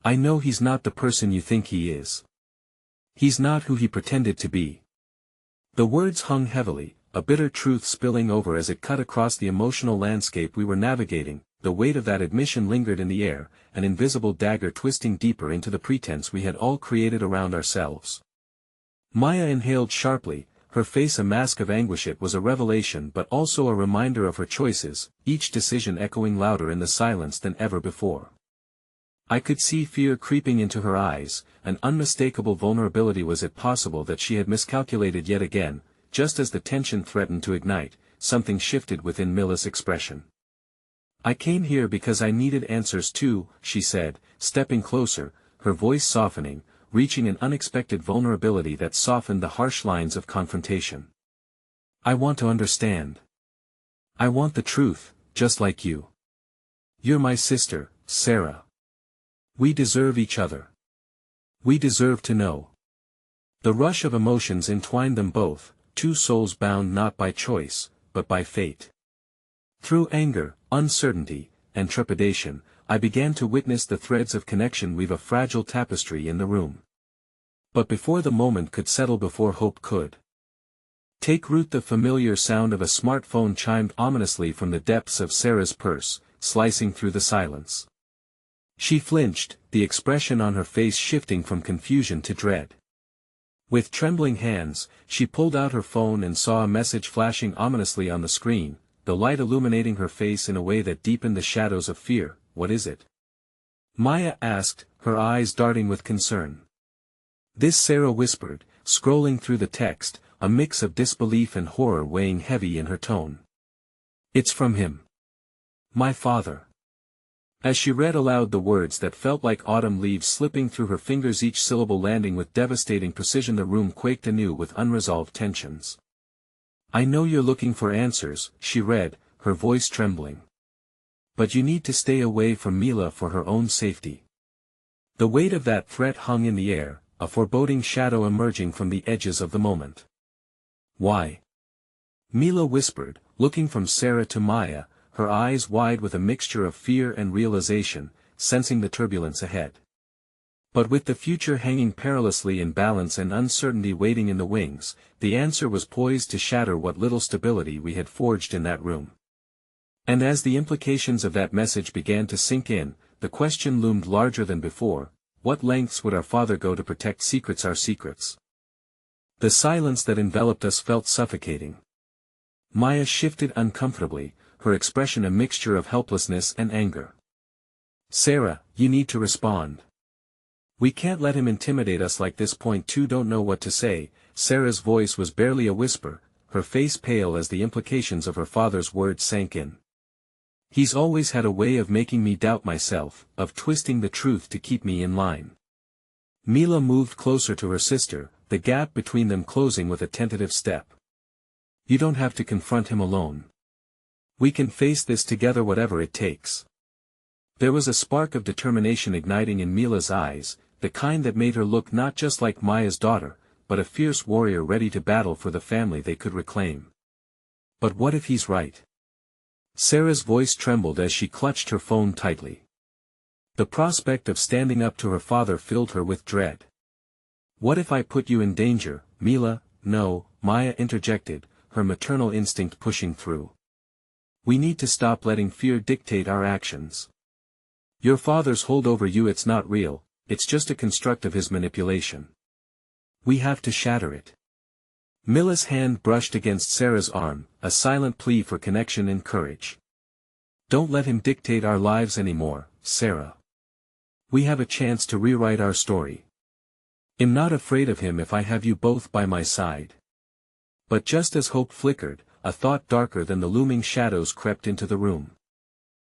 I know he's not the person you think he is. He's not who he pretended to be. The words hung heavily, a bitter truth spilling over as it cut across the emotional landscape we were navigating. The weight of that admission lingered in the air, an invisible dagger twisting deeper into the pretense we had all created around ourselves. Maya inhaled sharply, her face a mask of anguish. It was a revelation but also a reminder of her choices, each decision echoing louder in the silence than ever before. I could see fear creeping into her eyes, an unmistakable vulnerability. Was it possible that she had miscalculated yet again? Just as the tension threatened to ignite, something shifted within Mila's expression. I came here because I needed answers too, she said, stepping closer, her voice softening, reaching an unexpected vulnerability that softened the harsh lines of confrontation. I want to understand. I want the truth, just like you. You're my sister, Sarah. We deserve each other. We deserve to know. The rush of emotions entwined them both, two souls bound not by choice, but by fate. Through anger, uncertainty, and trepidation, I began to witness the threads of connection weave a fragile tapestry in the room. But before the moment could settle, before hope could take root, the familiar sound of a smartphone chimed ominously from the depths of Sarah's purse, slicing through the silence. She flinched, the expression on her face shifting from confusion to dread. With trembling hands, she pulled out her phone and saw a message flashing ominously on the screen, the light illuminating her face in a way that deepened the shadows of fear. What is it? Maya asked, her eyes darting with concern. This, Sarah whispered, scrolling through the text, a mix of disbelief and horror weighing heavy in her tone. It's from him. My father. As she read aloud the words that felt like autumn leaves slipping through her fingers, each syllable landing with devastating precision, the room quaked anew with unresolved tensions. I know you're looking for answers, she read, her voice trembling. But you need to stay away from Mila for her own safety. The weight of that threat hung in the air, a foreboding shadow emerging from the edges of the moment. Why? Mila whispered, looking from Sarah to Maya, her eyes wide with a mixture of fear and realization, sensing the turbulence ahead. But with the future hanging perilously in balance and uncertainty waiting in the wings, the answer was poised to shatter what little stability we had forged in that room. And as the implications of that message began to sink in, the question loomed larger than before: what lengths would our father go to protect secrets, our secrets? The silence that enveloped us felt suffocating. Maya shifted uncomfortably, her expression a mixture of helplessness and anger. Sarah, you need to respond. We can't let him intimidate us like this. Point two, don't know what to say. Sarah's voice was barely a whisper, her face pale as the implications of her father's words sank in. He's always had a way of making me doubt myself, of twisting the truth to keep me in line. Mila moved closer to her sister, the gap between them closing with a tentative step. You don't have to confront him alone. We can face this together, whatever it takes. There was a spark of determination igniting in Mila's eyes, the kind that made her look not just like Maya's daughter, but a fierce warrior ready to battle for the family they could reclaim. But what if he's right? Sarah's voice trembled as she clutched her phone tightly. The prospect of standing up to her father filled her with dread. What if I put you in danger, Mila? No, Maya interjected, her maternal instinct pushing through. We need to stop letting fear dictate our actions. Your father's hold over you, it's not real, it's just a construct of his manipulation. We have to shatter it. Mila's hand brushed against Sarah's arm, a silent plea for connection and courage. Don't let him dictate our lives anymore, Sarah. We have a chance to rewrite our story. I'm not afraid of him if I have you both by my side. But just as hope flickered, a thought darker than the looming shadows crept into the room.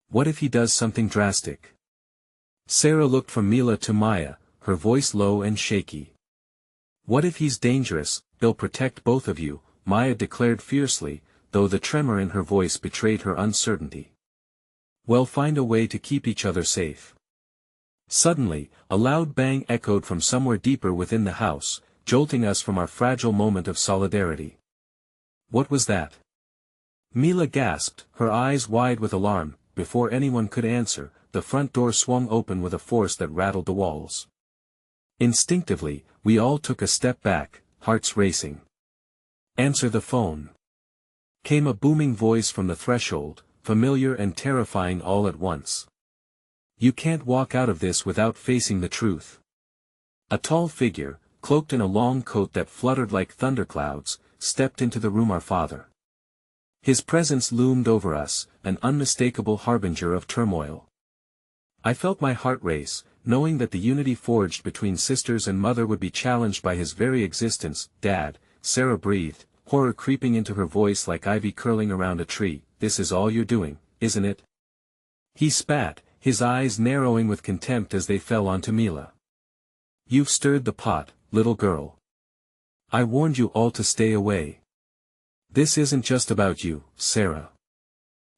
What if he does something drastic? Sarah looked from Mila to Maya, her voice low and shaky. What if he's dangerous? He'll protect both of you, Maya declared fiercely, though the tremor in her voice betrayed her uncertainty. We'll find a way to keep each other safe. Suddenly, a loud bang echoed from somewhere deeper within the house, jolting us from our fragile moment of solidarity. What was that? Mila gasped, her eyes wide with alarm. Before anyone could answer, the front door swung open with a force that rattled the walls. Instinctively, we all took a step back, hearts racing. Answer the phone. Came a booming voice from the threshold, familiar and terrifying all at once. You can't walk out of this without facing the truth. A tall figure, cloaked in a long coat that fluttered like thunderclouds, stepped into the room. Our father. His presence loomed over us, an unmistakable harbinger of turmoil. I felt my heart race, knowing that the unity forged between sisters and mother would be challenged by his very existence. Dad, Sarah breathed, horror creeping into her voice like ivy curling around a tree. This is all you're doing, isn't it? He spat, his eyes narrowing with contempt as they fell onto Mila. You've stirred the pot, little girl. I warned you all to stay away. This isn't just about you, Sarah.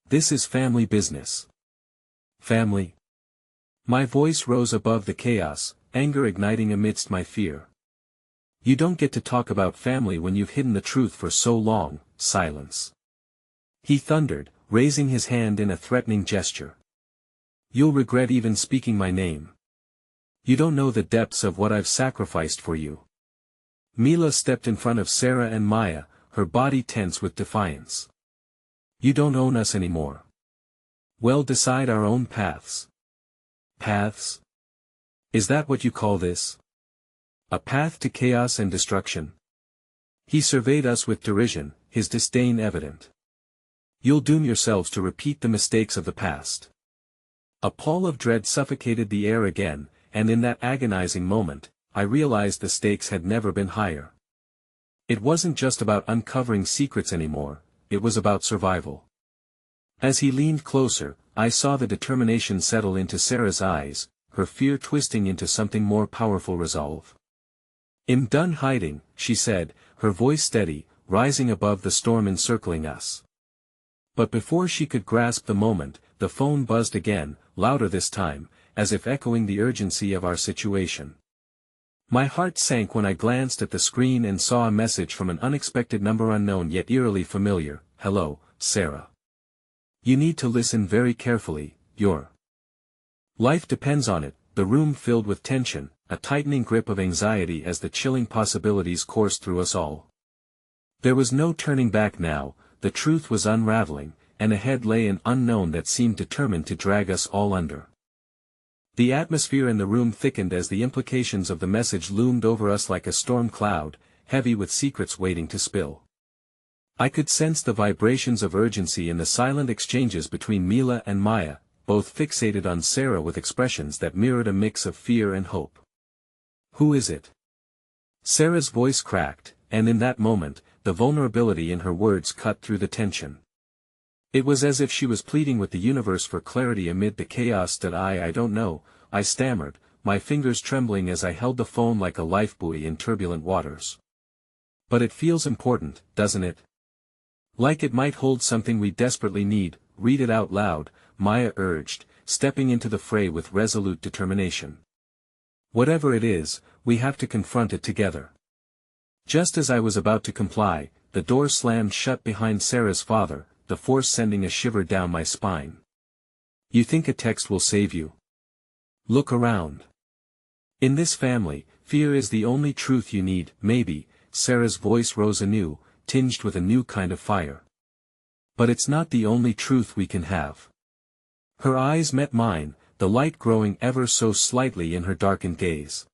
This is family business. Family? My voice rose above the chaos, anger igniting amidst my fear. You don't get to talk about family when you've hidden the truth for so long. Silence. He thundered, raising his hand in a threatening gesture. You'll regret even speaking my name. You don't know the depths of what I've sacrificed for you. Mila stepped in front of Sarah and Maya, her body tense with defiance. You don't own us anymore. We'll decide our own paths. Paths? Is that what you call this? A path to chaos and destruction? He surveyed us with derision, his disdain evident. You'll doom yourselves to repeat the mistakes of the past. A pall of dread suffocated the air again, and in that agonizing moment, I realized the stakes had never been higher. It wasn't just about uncovering secrets anymore, it was about survival. As he leaned closer, I saw the determination settle into Sarah's eyes, her fear twisting into something more powerful: resolve. I'm done hiding, she said, her voice steady, rising above the storm encircling us. But before she could grasp the moment, the phone buzzed again, louder this time, as if echoing the urgency of our situation. My heart sank when I glanced at the screen and saw a message from an unexpected number, unknown yet eerily familiar. Hello, Sarah. You need to listen very carefully, your life depends on it. The room filled with tension, a tightening grip of anxiety as the chilling possibilities coursed through us all. There was no turning back now, the truth was unraveling, and ahead lay an unknown that seemed determined to drag us all under. The atmosphere in the room thickened as the implications of the message loomed over us like a storm cloud, heavy with secrets waiting to spill. I could sense the vibrations of urgency in the silent exchanges between Mila and Maya, both fixated on Sarah with expressions that mirrored a mix of fear and hope. Who is it? Sarah's voice cracked, and in that moment, the vulnerability in her words cut through the tension. It was as if she was pleading with the universe for clarity amid the chaos. That I don't know, I stammered, my fingers trembling as I held the phone like a lifebuoy in turbulent waters. But it feels important, doesn't it? Like it might hold something we desperately need. Read it out loud, Maya urged, stepping into the fray with resolute determination. Whatever it is, we have to confront it together. Just as I was about to comply, the door slammed shut behind Sarah's father, the force sending a shiver down my spine. You think a text will save you? Look around. In this family, fear is the only truth you need. Maybe. Sarah's voice rose anew, tinged with a new kind of fire. But it's not the only truth we can have. Her eyes met mine, the light growing ever so slightly in her darkened gaze.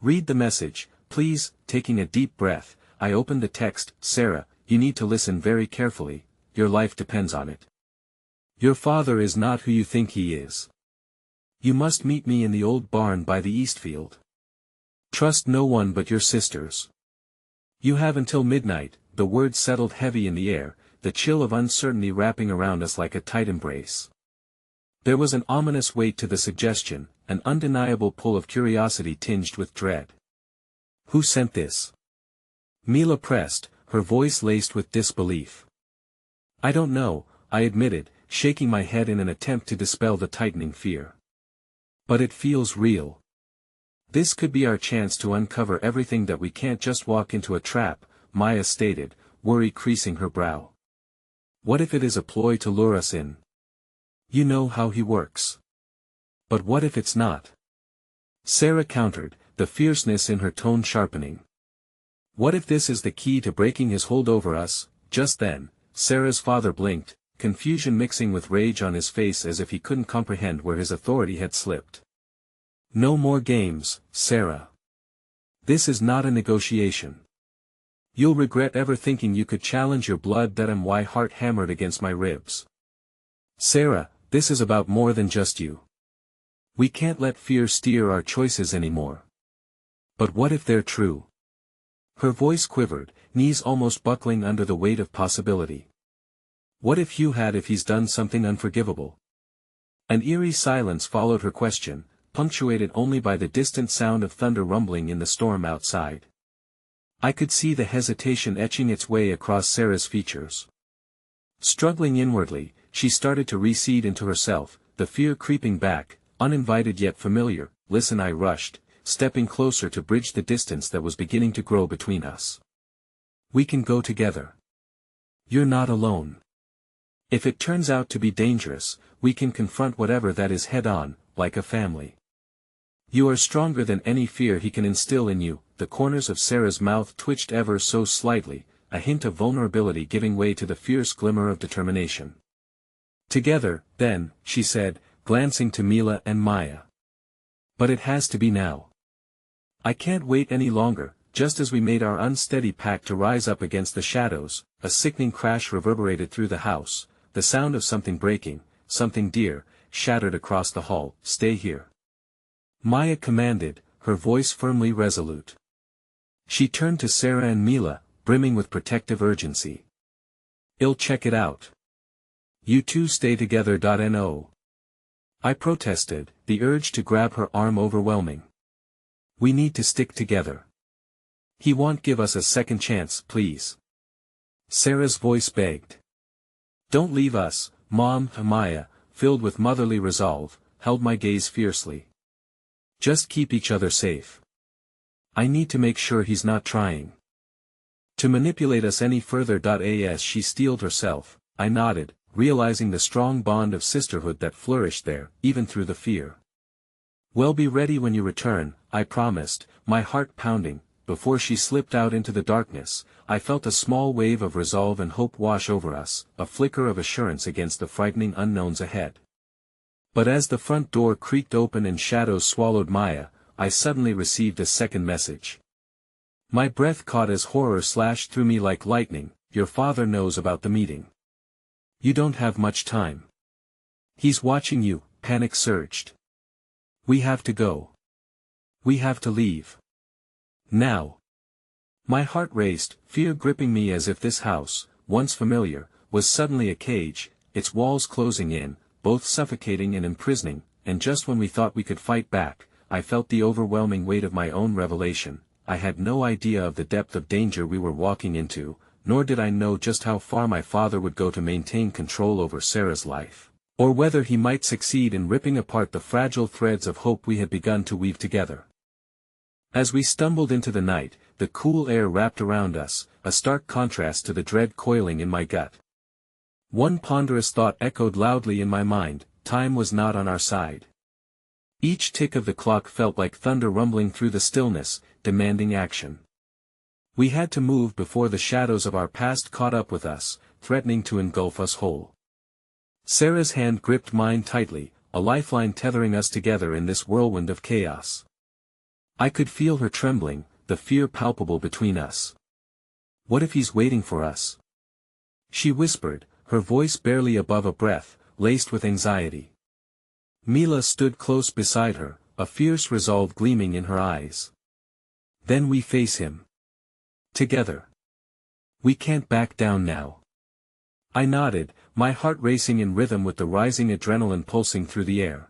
Read the message, please. Taking a deep breath, I opened the text. Sarah, you need to listen very carefully. Your life depends on it. Your father is not who you think he is. You must meet me in the old barn by the Eastfield. Trust no one but your sisters. You have until midnight." The words settled heavy in the air, the chill of uncertainty wrapping around us like a tight embrace. There was an ominous weight to the suggestion, an undeniable pull of curiosity tinged with dread. "Who sent this?" Mila pressed, her voice laced with disbelief. "I don't know," I admitted, shaking my head in an attempt to dispel the tightening fear. "But it feels real. This could be our chance to uncover everything that we can't just walk into a trap," Maya stated, worry creasing her brow. "What if it is a ploy to lure us in? You know how he works." "But what if it's not?" Sarah countered, the fierceness in her tone sharpening. "What if this is the key to breaking his hold over us?" Just then, Sarah's father blinked, confusion mixing with rage on his face as if he couldn't comprehend where his authority had slipped. "No more games, Sarah. This is not a negotiation. You'll regret ever thinking you could challenge your blood." My heart hammered against my ribs. "Sarah, this is about more than just you. We can't let fear steer our choices anymore." "But what if they're true?" Her voice quivered, knees almost buckling under the weight of possibility. "What if he's done something unforgivable?" An eerie silence followed her question, punctuated only by the distant sound of thunder rumbling in the storm outside. I could see the hesitation etching its way across Sarah's features. Struggling inwardly, she started to recede into herself, the fear creeping back, uninvited yet familiar. "Listen," I rushed, stepping closer to bridge the distance that was beginning to grow between us. "We can go together. You're not alone. If it turns out to be dangerous, we can confront whatever that is head-on, like a family. You are stronger than any fear he can instill in you." The corners of Sarah's mouth twitched ever so slightly, a hint of vulnerability giving way to the fierce glimmer of determination. "Together, then," she said, glancing to Mila and Maya. "But it has to be now. I can't wait any longer." Just as we made our unsteady pact to rise up against the shadows, a sickening crash reverberated through the house, the sound of something breaking, something dear, shattered across the hall. "Stay here," Maya commanded, her voice firmly resolute. She turned to Sarah and Mila, brimming with protective urgency. "I'll check it out. You two stay together." No. I protested, the urge to grab her arm overwhelming. "We need to stick together. He won't give us a second chance, please." Sarah's voice begged. "Don't leave us, Mom." Maya, filled with motherly resolve, held my gaze fiercely. "Just keep each other safe. I need to make sure he's not trying to manipulate us any further." As she steeled herself, I nodded, realizing the strong bond of sisterhood that flourished there, even through the fear. "We'll be ready when you return," I promised, my heart pounding. Before she slipped out into the darkness, I felt a small wave of resolve and hope wash over us, a flicker of assurance against the frightening unknowns ahead. But as the front door creaked open and shadows swallowed Maya, I suddenly received a second message. My breath caught as horror slashed through me like lightning. "Your father knows about the meeting. You don't have much time. He's watching you." Panic surged. "We have to go. We have to leave. Now." My heart raced, fear gripping me as if this house, once familiar, was suddenly a cage, its walls closing in, both suffocating and imprisoning, and just when we thought we could fight back, I felt the overwhelming weight of my own revelation. I had no idea of the depth of danger we were walking into, nor did I know just how far my father would go to maintain control over Sarah's life, or whether he might succeed in ripping apart the fragile threads of hope we had begun to weave together. As we stumbled into the night, the cool air wrapped around us, a stark contrast to the dread coiling in my gut. One ponderous thought echoed loudly in my mind: time was not on our side. Each tick of the clock felt like thunder rumbling through the stillness, demanding action. We had to move before the shadows of our past caught up with us, threatening to engulf us whole. Sarah's hand gripped mine tightly, a lifeline tethering us together in this whirlwind of chaos. I could feel her trembling, the fear palpable between us. "What if he's waiting for us?" she whispered, her voice barely above a breath, laced with anxiety. Mila stood close beside her, a fierce resolve gleaming in her eyes. Then we face him. Together. We can't back down now. I nodded, my heart racing in rhythm with the rising adrenaline pulsing through the air.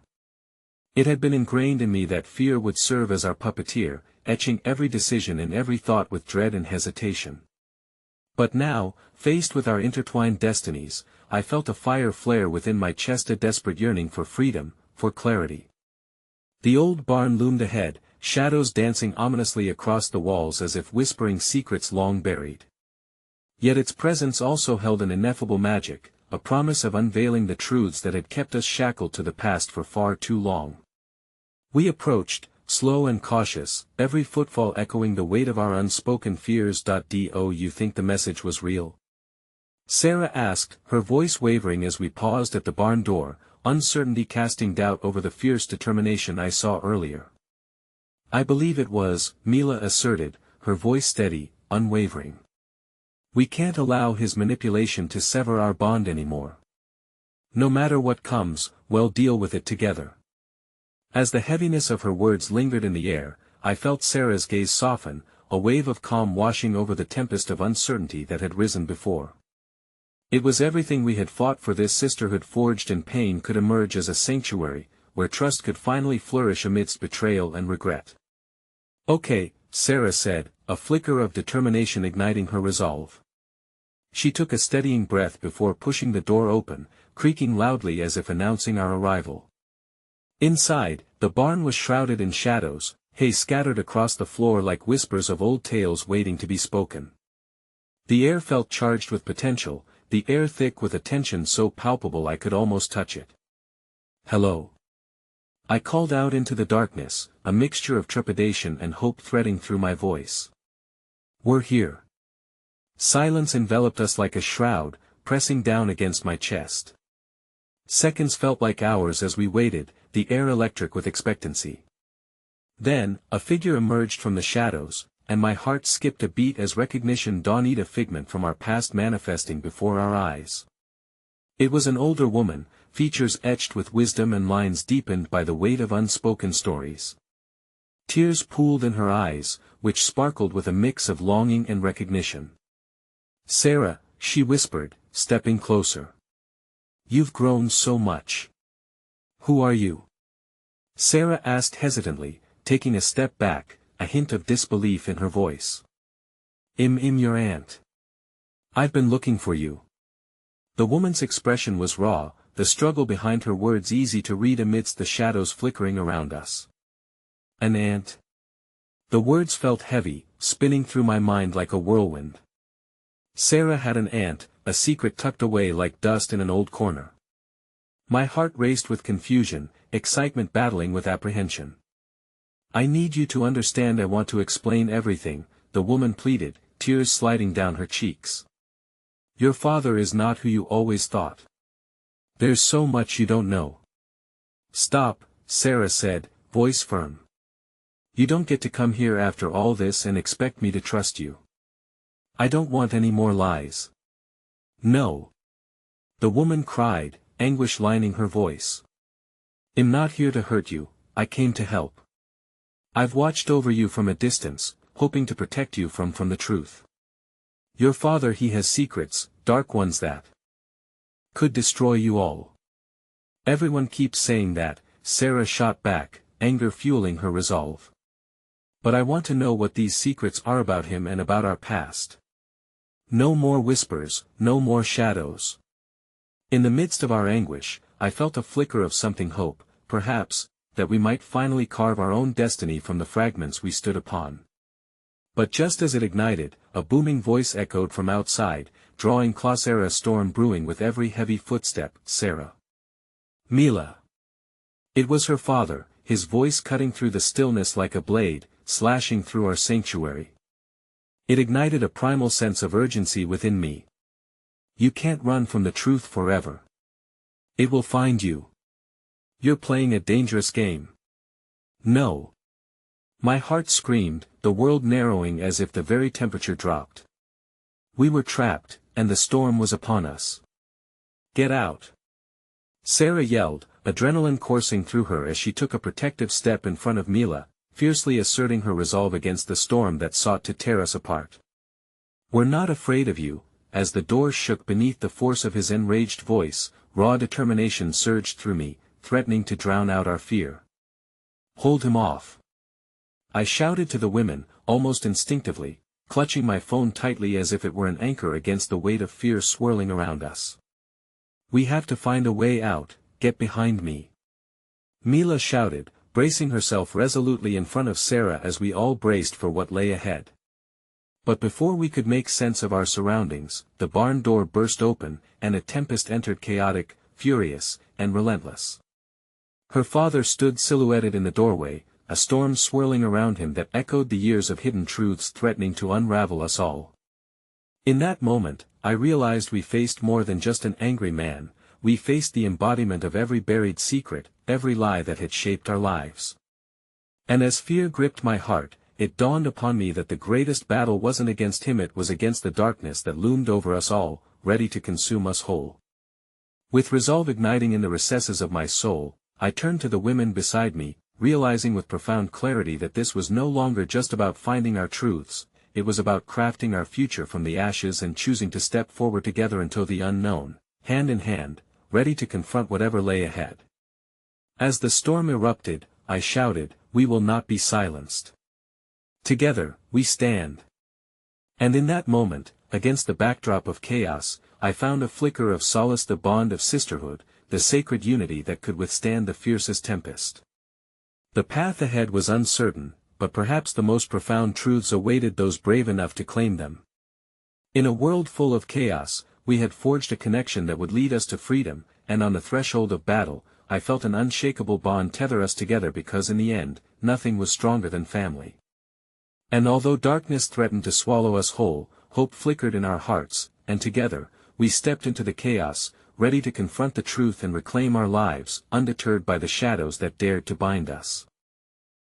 It had been ingrained in me that fear would serve as our puppeteer, etching every decision and every thought with dread and hesitation. But now, faced with our intertwined destinies, I felt a fire flare within my chest, a desperate yearning for freedom, for clarity. The old barn loomed ahead, shadows dancing ominously across the walls as if whispering secrets long buried. Yet its presence also held an ineffable magic, a promise of unveiling the truths that had kept us shackled to the past for far too long. We approached, slow and cautious, every footfall echoing the weight of our unspoken fears. Do you think the message was real? Sarah asked, her voice wavering as we paused at the barn door, uncertainty casting doubt over the fierce determination I saw earlier. I believe it was, Mila asserted, her voice steady, unwavering. We can't allow his manipulation to sever our bond anymore. No matter what comes, we'll deal with it together. As the heaviness of her words lingered in the air, I felt Sarah's gaze soften, a wave of calm washing over the tempest of uncertainty that had risen before. It was everything we had fought for. This sisterhood forged in pain could emerge as a sanctuary, where trust could finally flourish amidst betrayal and regret. Okay, Sarah said, a flicker of determination igniting her resolve. She took a steadying breath before pushing the door open, creaking loudly as if announcing our arrival. Inside, the barn was shrouded in shadows, hay scattered across the floor like whispers of old tales waiting to be spoken. The air felt charged with potential, the air thick with a tension so palpable I could almost touch it. Hello. I called out into the darkness, a mixture of trepidation and hope threading through my voice. We're here. Silence enveloped us like a shroud, pressing down against my chest. Seconds felt like hours as we waited, the air electric with expectancy. Then, a figure emerged from the shadows, and my heart skipped a beat as recognition dawned, a figment from our past manifesting before our eyes. It was an older woman, features etched with wisdom and lines deepened by the weight of unspoken stories. Tears pooled in her eyes, which sparkled with a mix of longing and recognition. Sarah, she whispered, stepping closer. You've grown so much. Who are you? Sarah asked hesitantly, taking a step back, a hint of disbelief in her voice. I'm your aunt. I've been looking for you. The woman's expression was raw, the struggle behind her words easy to read amidst the shadows flickering around us. An aunt? The words felt heavy, spinning through my mind like a whirlwind. Sarah had an aunt, a secret tucked away like dust in an old corner. My heart raced with confusion, excitement battling with apprehension. I need you to understand. I want to explain everything, the woman pleaded, tears sliding down her cheeks. Your father is not who you always thought. There's so much you don't know. Stop, Sarah said, voice firm. You don't get to come here after all this and expect me to trust you. I don't want any more lies. No. The woman cried, anguish lining her voice. I'm not here to hurt you, I came to help. I've watched over you from a distance, hoping to protect you from the truth. Your father, he has secrets, dark ones that could destroy you all. Everyone keeps saying that, Sarah shot back, anger fueling her resolve. But I want to know what these secrets are about him and about our past. No more whispers, no more shadows. In the midst of our anguish, I felt a flicker of something, hope, perhaps, that we might finally carve our own destiny from the fragments we stood upon. But just as it ignited, a booming voice echoed from outside, drawing closer, a storm brewing with every heavy footstep. Sarah. Mila. It was her father, his voice cutting through the stillness like a blade, slashing through our sanctuary. It ignited a primal sense of urgency within me. You can't run from the truth forever. It will find you. You're playing a dangerous game. No. My heart screamed, the world narrowing as if the very temperature dropped. We were trapped, and the storm was upon us. Get out. Sarah yelled, adrenaline coursing through her as she took a protective step in front of Mila, fiercely asserting her resolve against the storm that sought to tear us apart. "We're not afraid of you." As the doors shook beneath the force of his enraged voice, raw determination surged through me, threatening to drown out our fear. "Hold him off!" I shouted to the women, almost instinctively, clutching my phone tightly as if it were an anchor against the weight of fear swirling around us. "We have to find a way out, get behind me!" Mila shouted, bracing herself resolutely in front of Sarah as we all braced for what lay ahead. But before we could make sense of our surroundings, the barn door burst open, and a tempest entered, chaotic, furious, and relentless. Her father stood silhouetted in the doorway, a storm swirling around him that echoed the years of hidden truths threatening to unravel us all. In that moment, I realized we faced more than just an angry man, we faced the embodiment of every buried secret, every lie that had shaped our lives. And as fear gripped my heart, it dawned upon me that the greatest battle wasn't against him, it was against the darkness that loomed over us all, ready to consume us whole. With resolve igniting in the recesses of my soul, I turned to the women beside me, realizing with profound clarity that this was no longer just about finding our truths, it was about crafting our future from the ashes and choosing to step forward together into the unknown, hand in hand, ready to confront whatever lay ahead. As the storm erupted, I shouted, "We will not be silenced. Together, we stand." And in that moment, against the backdrop of chaos, I found a flicker of solace, the bond of sisterhood, the sacred unity that could withstand the fiercest tempest. The path ahead was uncertain, but perhaps the most profound truths awaited those brave enough to claim them. In a world full of chaos, we had forged a connection that would lead us to freedom, and on the threshold of battle, I felt an unshakable bond tether us together, because in the end, nothing was stronger than family. And although darkness threatened to swallow us whole, hope flickered in our hearts, and together, we stepped into the chaos, ready to confront the truth and reclaim our lives, undeterred by the shadows that dared to bind us.